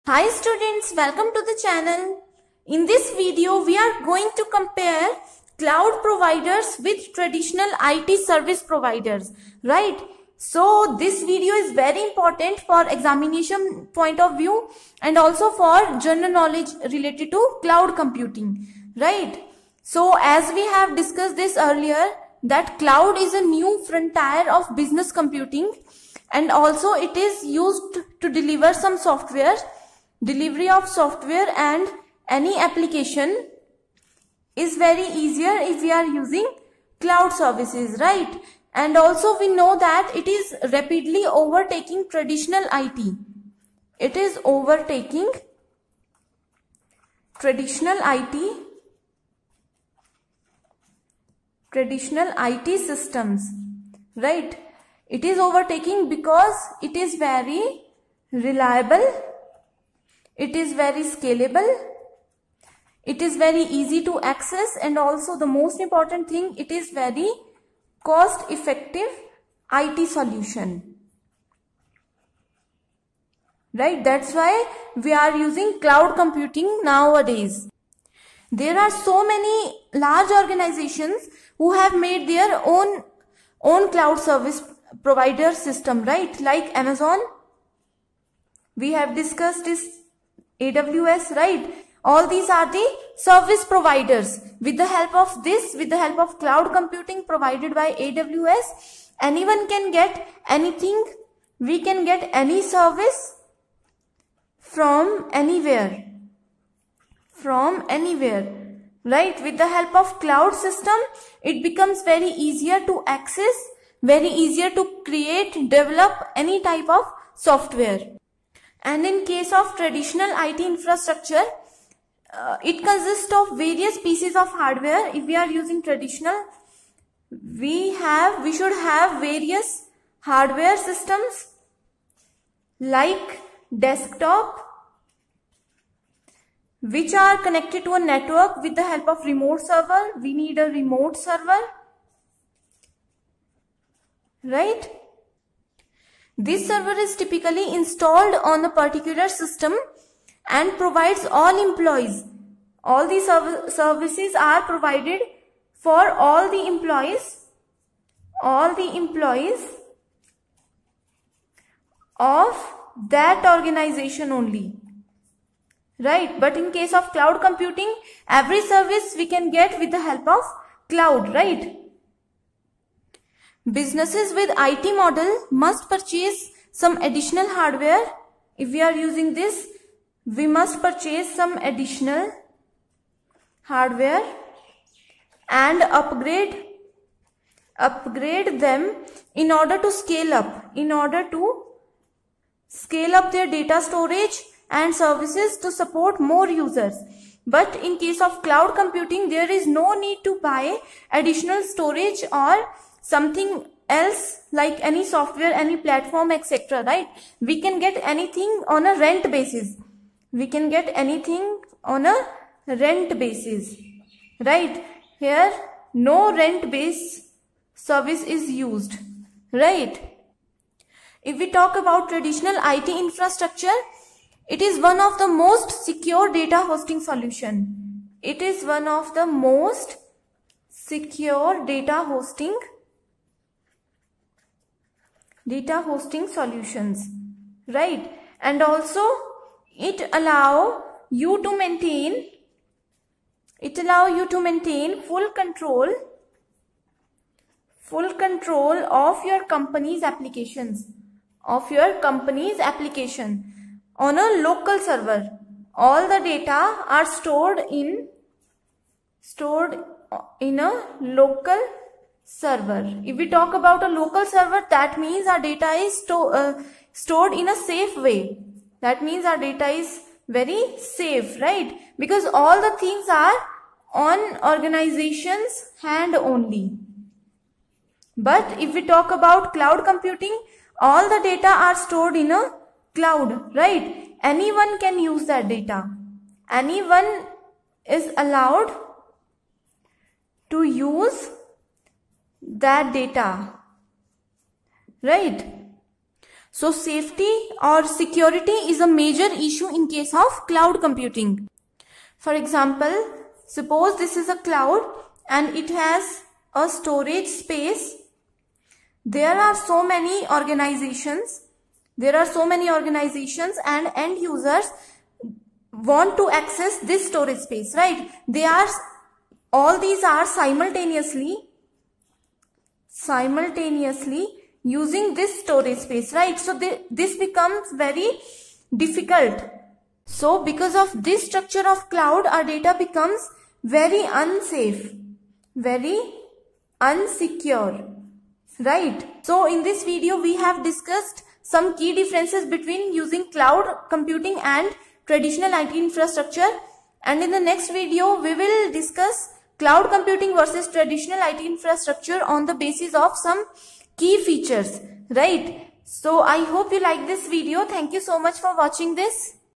Hi students, welcome to the channel. In this video, we are going to compare cloud providers with traditional IT service providers, right? So this video is very important for examination point of view and also for general knowledge related to cloud computing, right? So as we have discussed this earlier, that cloud is a new frontier of business computing, and also it is used to deliver some software. Delivery of software and any application is very easier if we are using cloud services, right? And also we know that it is rapidly overtaking traditional IT. It is overtaking traditional IT systems, right? It is overtaking because it is very reliable. It is very scalable, it is very easy to access, and also the most important thing, it is very cost effective IT solution. Right? That's why we are using cloud computing nowadays. There are so many large organizations who have made their own cloud service provider system, right? Like Amazon. We have discussed this. AWS, right? All these are the service providers. With the help of cloud computing provided by AWS, anyone can get anything. We can get any service from anywhere. Right? With the help of cloud system, it becomes very easier to access, very easier to create, develop any type of software. And in case of traditional IT infrastructure, it consists of various pieces of hardware. If we are using traditional, we should have various hardware systems like desktop, which are connected to a network with the help of remote server. We need a remote server, right? This server is typically installed on a particular system and provides all employees. All these services are provided for all the employees of that organization only. Right? But in case of cloud computing, every service we can get with the help of cloud, right? Businesses with IT model must purchase some additional hardware. If we are using this, we must purchase some additional hardware and upgrade them in order to scale up their data storage and services to support more users. But in case of cloud computing, there is no need to buy additional storage or something else like any software, any platform, etc. Right? We can get anything on a rent basis. Right? Here, no rent-based service is used. Right? If we talk about traditional IT infrastructure, it is one of the most secure data hosting solution. It is one of the most secure data hosting solutions, right? And also it allow you to maintain full control of your company's application on a local server. All the data are stored in a local server. If we talk about a local server, that means our data is stored in a safe way. That means our data is very safe, right? Because all the things are on organization's hand only. But if we talk about cloud computing, all the data are stored in a cloud, right? Anyone can use that data. Anyone is allowed to use that data, right? So safety or security is a major issue in case of cloud computing. For example, suppose this is a cloud and it has a storage space. There are so many organizations and end users want to access this storage space, right? All these are simultaneously using this storage space, right? So this becomes very difficult. So because of this structure of cloud, our data becomes very unsafe, very unsecure, right? So in this video we have discussed some key differences between using cloud computing and traditional IT infrastructure, and in the next video we will discuss cloud computing versus traditional IT infrastructure on the basis of some key features, right? So I hope you like this video. Thank you so much for watching this.